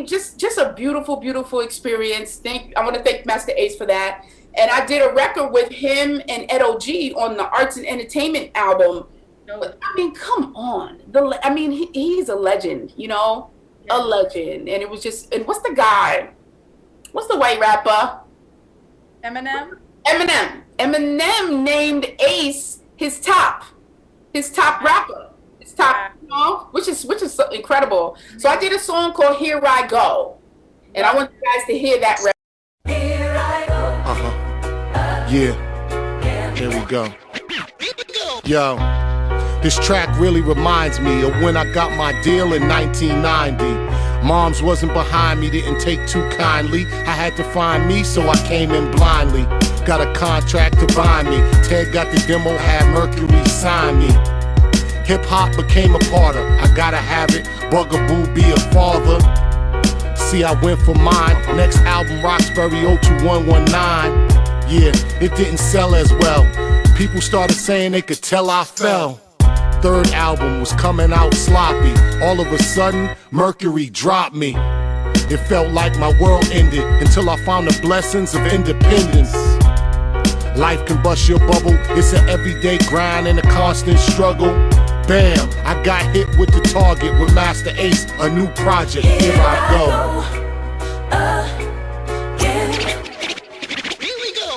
just a beautiful experience. I want to thank Master Ace for that. And I did a record with him and Ed O.G. on the Arts and Entertainment album. But, I mean, come on. He's a legend, you know? A legend. And it was just, and what's the guy? What's the white rapper? Eminem named Ace his top rapper. His top, you know, which is so incredible. So I did a song called Here I Go. And I want you guys to hear that rap. Here I go. Yeah. Here we go. Yo, this track really reminds me of when I got my deal in 1990. Moms wasn't behind me, didn't take too kindly. I had to find me, so I came in blindly. Got a contract to buy me. Ted got the demo, had Mercury sign me. Hip-hop became a part of, I gotta have it. Bugaboo be a father. See, I went for mine. Next album, Roxbury 02119. Yeah, it didn't sell as well. People started saying they could tell I fell. Third album was coming out sloppy. All of a sudden, Mercury dropped me. It felt like my world ended until I found the blessings of independence. Life can bust your bubble. It's an everyday grind and a constant struggle. Bam, I got hit with the target with Master Ace, a new project. Here I go.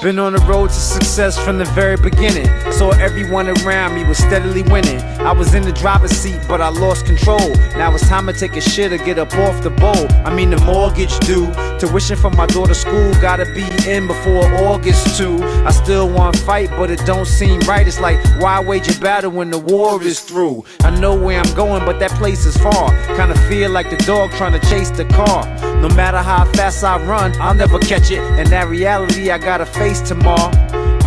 Been on the road to success from the very beginning. Saw everyone around me was steadily winning. I was in the driver's seat, but I lost control. Now it's time to take a shit or get up off the bowl. I mean the mortgage due. Tuition for my daughter's school gotta be in before August 2. I still want to fight, but it don't seem right. It's like, why wage a battle when the war is through? I know where I'm going, but that place is far. Kinda feel like the dog trying to chase the car. No matter how fast I run, I'll never catch it. And that reality I gotta face tomorrow.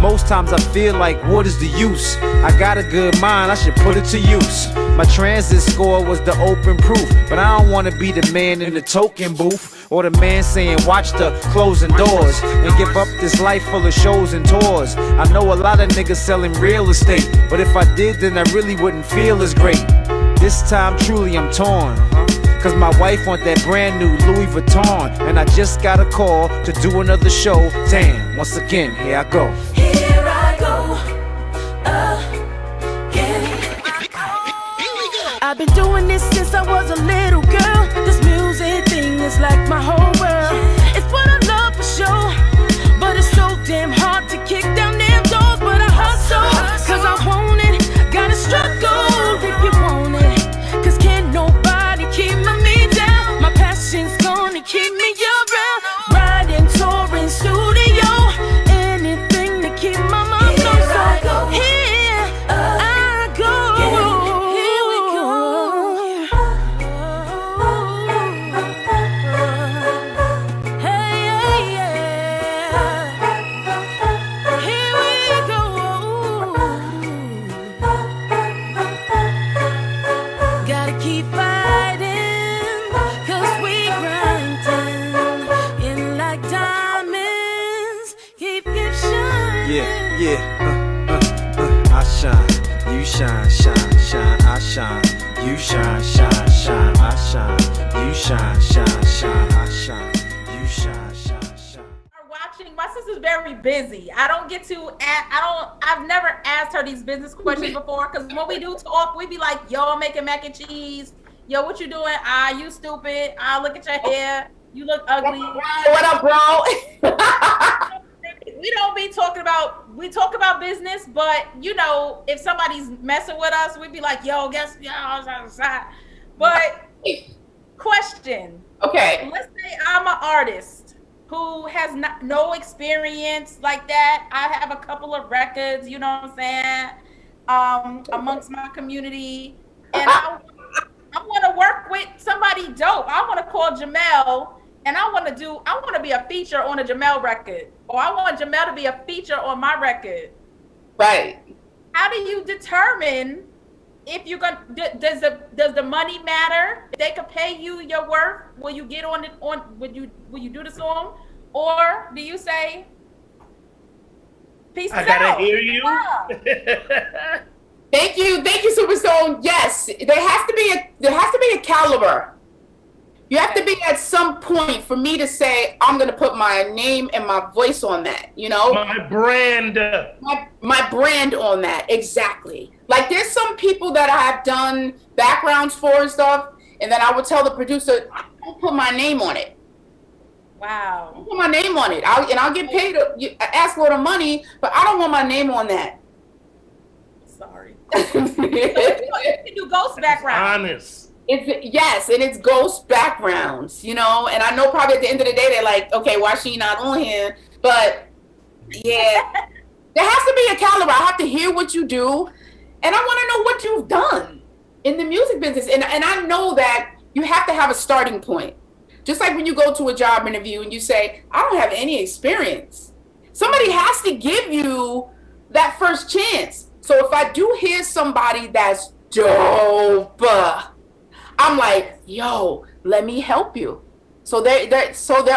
Most times I feel like, what is the use? I got a good mind, I should put it to use. My transit score was the open proof, but I don't wanna be the man in the token booth, or the man saying watch the closing doors, and give up this life full of shows and tours. I know a lot of niggas selling real estate, but if I did, then I really wouldn't feel as great. This time truly I'm torn. Cause my wife want that brand new Louis Vuitton. And I just got a call to do another show. Damn, once again, here I go. Here I go again. I've been doing this since I was a little girl. This music thing is like my whole world. It's what I love for sure, but it's so damn hard to kick down them doors. But I hustle, cause I want it. Gotta struggle if you want it, cause can't nobody keep me down. My passion's gonna keep me around. Riding, touring, studio, anything to keep my mind on. So here I go. Here we go. Hey, yeah. Here we go. Gotta keep fighting, cause we grinding in like diamonds. Keep shining. Yeah. I shine, you shine, shine, shine. I shine, you shine, shine, shine. I shine, you shine, shine, shine. I shine, you shine, shine, shine. Are watching. My sister's very busy. I've never asked her these business questions before, because when we do talk, we be like, yo, I'm making mac and cheese. Yo, what you doing? You stupid. Look at your hair. You look ugly. What up, bro? We don't be talking about, we talk about business, but you know, if somebody's messing with us, we'd be like, yo, guess, but question. Okay. Let's say I'm an artist who has no experience like that. I have a couple of records, you know what I'm saying, amongst my community, and I want to work with somebody dope. I want to call Jamel, and I want to be a feature on a Jamel record, or I want Jamel to be a feature on my record. Right. How do you determine if you're gonna? Does the money matter? If they could pay you your worth, will you get on it? Will you do the song, or do you say, "Peace out"? I gotta hear you. Thank you, Superstone. Yes, there has to be a caliber. You have to be at some point for me to say, I'm gonna put my name and my voice on that, you know? My brand. My brand on that, exactly. Like there's some people that I have done backgrounds for and stuff, and then I would tell the producer, don't put my name on it. Wow. Don't put my name on it. I'll get paid, ask for the money, but I don't want my name on that. Sorry. So you can do ghost background. Honest. Yes, and it's ghost backgrounds, you know, and I know probably at the end of the day they're like, okay, why is she not on here? But yeah, there has to be a caliber. I have to hear what you do, and I want to know what you've done in the music business. And I know that you have to have a starting point. Just like when you go to a job interview and you say, I don't have any experience. Somebody has to give you that first chance. So if I do hear somebody that's dope, I'm like, yo, let me help you. So there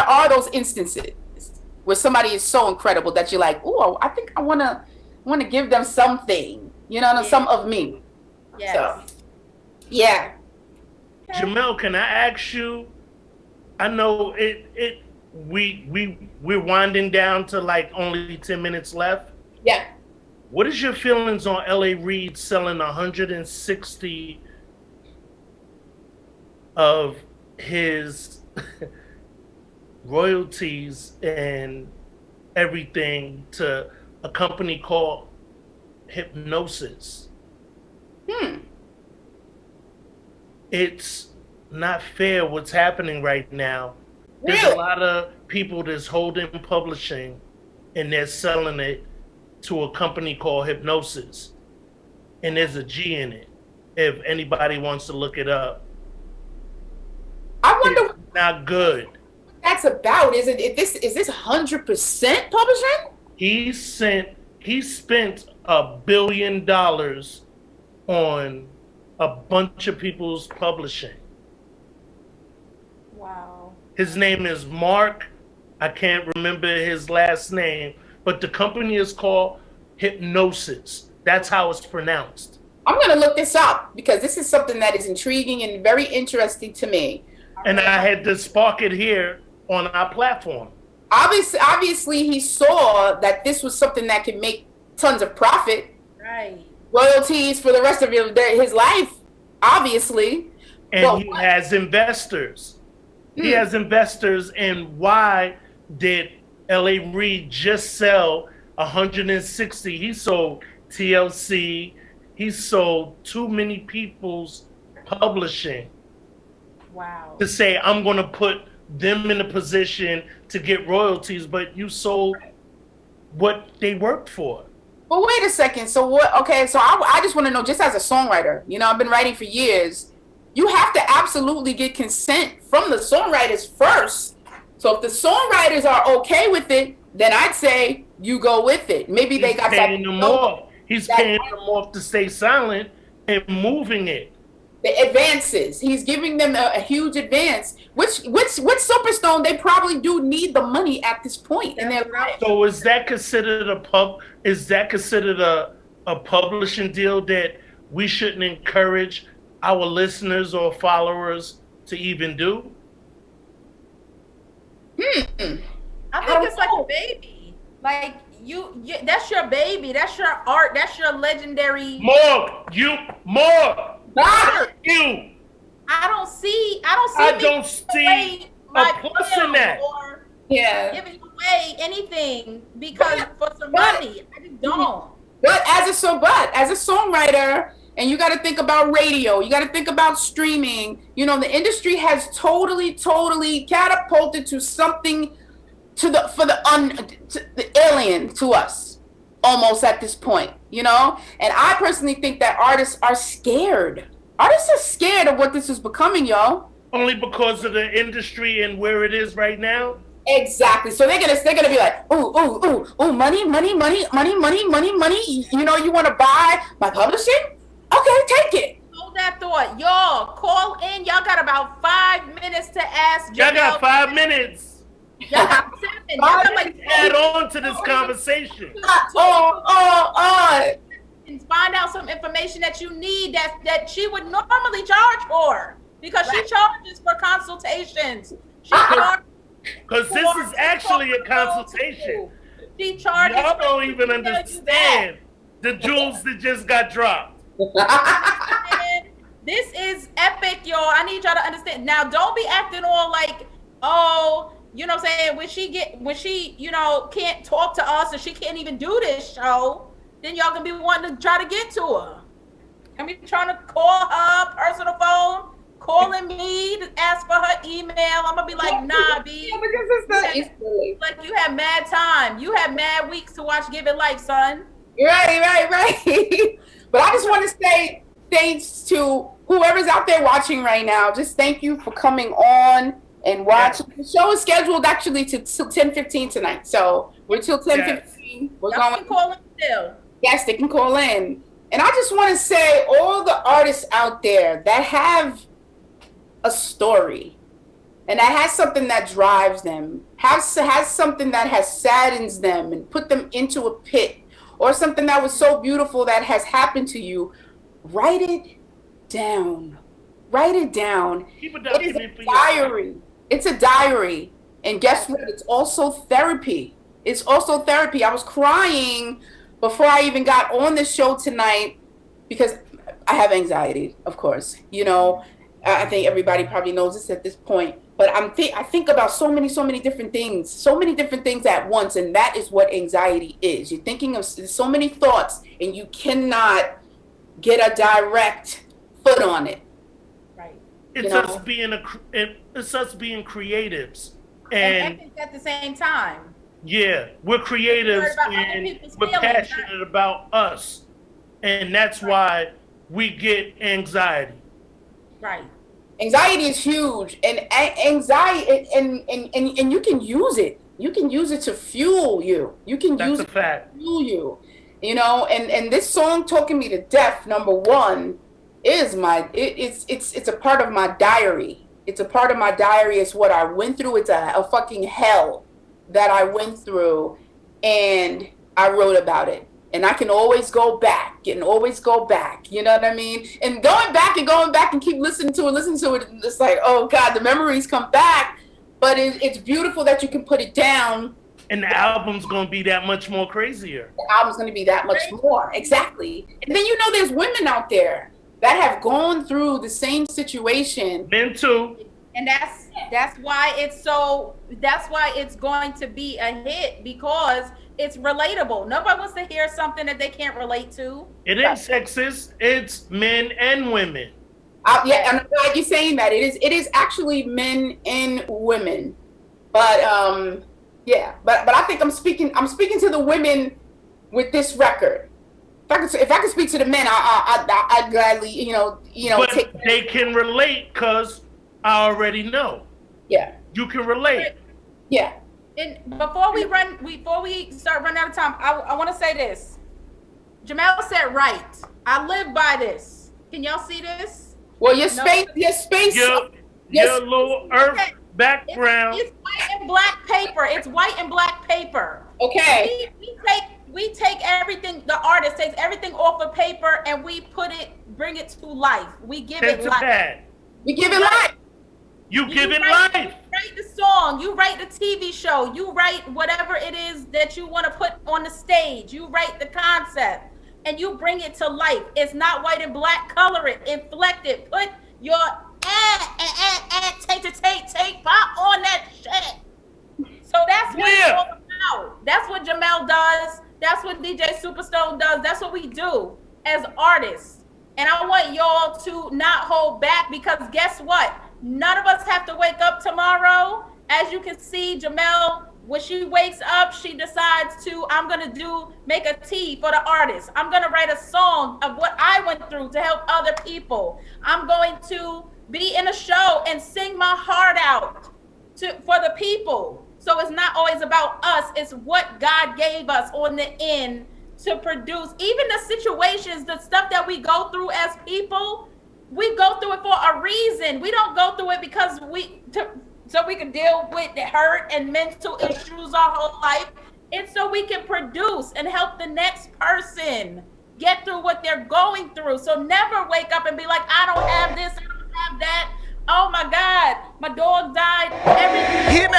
are those instances where somebody is so incredible that you're like, oh, I think I wanna give them something, you know, some of me. Yes. So, yeah. Jamel, can I ask you? I know we're winding down to like only 10 minutes left. Yeah. What is your feelings on L.A. Reid selling 160 of his royalties and everything to a company called Hypnosis? It's not fair what's happening right now. There's a lot of people that's holding publishing and they're selling it to a company called Hypnosis. And there's a G in it, if anybody wants to look it up. I wonder it's not good. What that's about. Is this 100% publishing? He spent $1 billion on a bunch of people's publishing. Wow. His name is Mark. I can't remember his last name, but the company is called Hypnosis. That's how it's pronounced. I'm going to look this up because this is something that is intriguing and very interesting to me. And I had to spark it here on our platform. Obviously, he saw that this was something that could make tons of profit. Right. Royalties for the rest of his life, obviously. And he has investors. He has investors. And why did L.A. Reid just sell 160? He sold TLC. He sold Too Many People's Publishing. Wow. To say, I'm going to put them in a position to get royalties, but you sold what they worked for. But wait a second. So what? Okay, so I just want to know, just as a songwriter, I've been writing for years. You have to absolutely get consent from the songwriters first. So if the songwriters are okay with it, then I'd say you go with it. Maybe they got paying them off. He's paying them off to stay silent and moving it. The advances. He's giving them a huge advance, which Superstone, they probably do need the money at this point in their life. So is that considered a publishing deal that we shouldn't encourage our listeners or followers to even do? I think it's like a baby. Like you that's your baby. That's your art. That's your legendary. More. You. I don't see a plus in that. Giving away anything because for some money. I just don't. But as a songwriter, and you got to think about radio, you got to think about streaming. The industry has totally catapulted to something to the alien to us, almost at this point. And I personally think that artists are scared. Artists are scared of what this is becoming, y'all. Only because of the industry and where it is right now. Exactly. So they're gonna be like, ooh, money. You want to buy my publishing? Okay, take it. Hold that thought, y'all. Call in. Y'all got about 5 minutes to ask. Y'all got 5 minutes. Y'all got 7. Y'all got like add on to this conversation. And find out some information that you need that she would normally charge for because she charges for consultations. Because this is actually a consultation. She charges. Y'all don't even understand the jewels that just got dropped. This is epic, y'all. I need y'all to understand. Now, don't be acting all like, oh, you know what I'm saying? When she, can't talk to us or she can't even do this show, then y'all gonna be wanting to try to get to her. I mean, trying to call her personal phone, calling me to ask for her email. I'm gonna be like, nah, B. Yeah, because it's not like you have mad time. You have mad weeks to watch Give It Life, son. Right. But I just want to say thanks to whoever's out there watching right now. Just thank you for coming on and watching. The show is scheduled actually till 10:15 tonight. So we're till 10:15. We're Y'all going. can call in still. Yes, they can call in. And I just want to say, all the artists out there that have a story and that has something that drives them, has something that has saddens them and put them into a pit, or something that was so beautiful that has happened to you, write it down. Write it down. It is a diary. It's a diary. And guess what? It's also therapy. It's also therapy. I was crying before I even got on the show tonight because I have anxiety, of course. I think everybody probably knows this at this point. But I think about so many different things at once, and that is what anxiety is. You're thinking of so many thoughts, and you cannot get a direct foot on it. Right. It's us being creatives, and epic at the same time. Yeah, we're creatives and we're passionate about us, and that's why we get anxiety. Right. Anxiety is huge, and anxiety, and you can use it. You can use it to fuel you. You can use it to fuel you. And this song, "Talking Me to Death," number one, is it's a part of my diary. It's a part of my diary. It's what I went through. It's a fucking hell that I went through, and I wrote about it. and I can always go back and always go back. You know what I mean? And going back and keep listening to it. And it's like, oh God, the memories come back. But it's beautiful that you can put it down. And the album's gonna be that much more crazier. The album's gonna be that much more, exactly. And then there's women out there that have gone through the same situation. Men too. And that's why it's going to be a hit, because it's relatable. Nobody wants to hear something that they can't relate to. It is sexist. It's men and women. Yeah, and I'm glad you're saying that. It is actually men and women. But yeah, but I think I'm speaking to the women with this record. If I could speak to the men, I'd gladly, But take. They can relate because I already know. Yeah. You can relate. Yeah. And before we start running out of time, I want to say this. Jamel said right. I live by this. Can y'all see this? Well, your space. Your little earth background. It's white and black paper. It's white and black paper. Okay. We take everything. The artist takes everything off of paper and we bring it to life. We give it life. We give it life. You give it life. You write the song. You write the TV show. You write whatever it is that you want to put on the stage. You write the concept and you bring it to life. It's not white and black. Color it. Inflect it. Put your take pop on that shit. So that's what it's all about. That's what Jamel does. That's what DJ Superstone does. That's what we do as artists. And I want y'all to not hold back, because guess what? None of us have to wake up tomorrow. As you can see, Jamel, when she wakes up, she decides to, I'm going to make a tea for the artist. I'm going to write a song of what I went through to help other people. I'm going to be in a show and sing my heart out for the people. So it's not always about us. It's what God gave us on the end to produce. Even the situations, the stuff that we go through as people, we go through it for a reason. We don't go through it because so we can deal with the hurt and mental issues our whole life. It's so we can produce and help the next person get through what they're going through. So never wake up and be like, I don't have this, I don't have that. Oh my God, my dog died. Hear me.